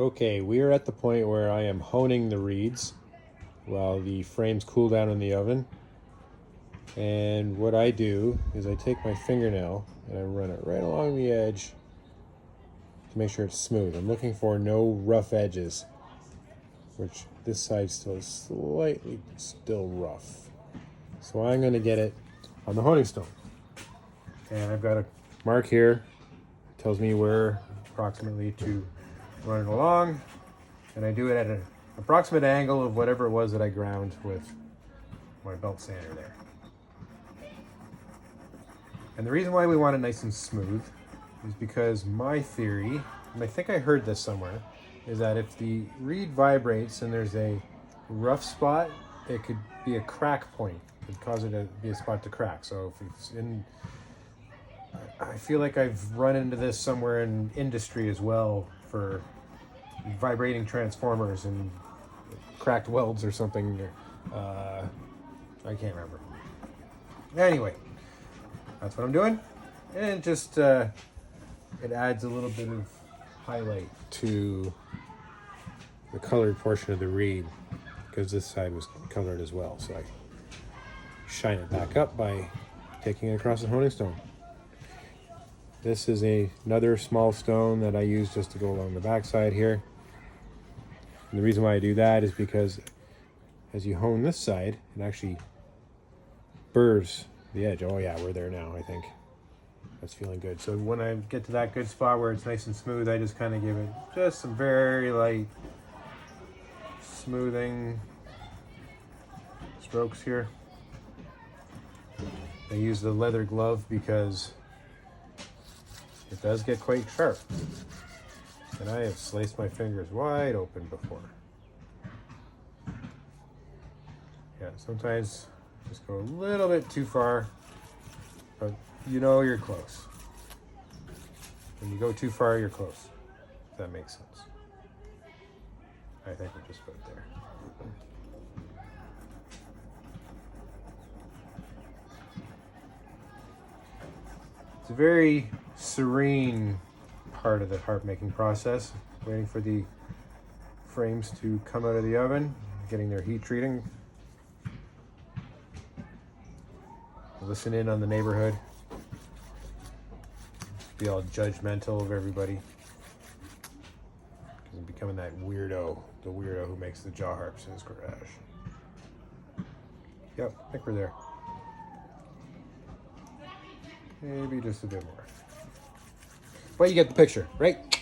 Okay, we are at the point where I am honing the reeds while the frames cool down in the oven. And what I do is I take my fingernail and I run it right along the edge to make sure it's smooth. I'm looking for no rough edges, which this side still is slightly still rough. So I'm going to get it on the honing stone. And I've got a mark here. It tells me where approximately to run it along. And I do it at an approximate angle of whatever it was that I ground with my belt sander there. And the reason why we want it nice and smooth is because my theory, and I think I heard this somewhere, is that if the reed vibrates and there's a rough spot, it could be a crack point. It could cause it to be a spot to crack. So if it's in, I feel like I've run into this somewhere in industry as well for vibrating transformers and cracked welds or something. I can't remember. Anyway, that's what I'm doing. And it just, it adds a little bit of highlight to the colored portion of the reed because this side was colored as well. So I shine it back up by taking it across the honing stone. This is another small stone that I use just to go along the backside here. And the reason why I do that is because as you hone this side, it actually burrs the edge. Oh yeah, we're there now, I think. That's feeling good. So when I get to that good spot where it's nice and smooth, I just kind of give it just some very light smoothing strokes here. I use the leather glove because it does get quite sharp. And I have sliced my fingers wide open before. Yeah, sometimes just go a little bit too far, but you know you're close. When you go too far, you're close. If that makes sense. I think we're just about there. It's a very serene part of the harp making process, waiting for the frames to come out of the oven, getting their heat treating. Listen in on the neighborhood. Be all judgmental of everybody. Because I'm becoming that weirdo, the weirdo who makes the jaw harps in his garage. Yep, I think we're there. Maybe just a bit more. But you get the picture, right?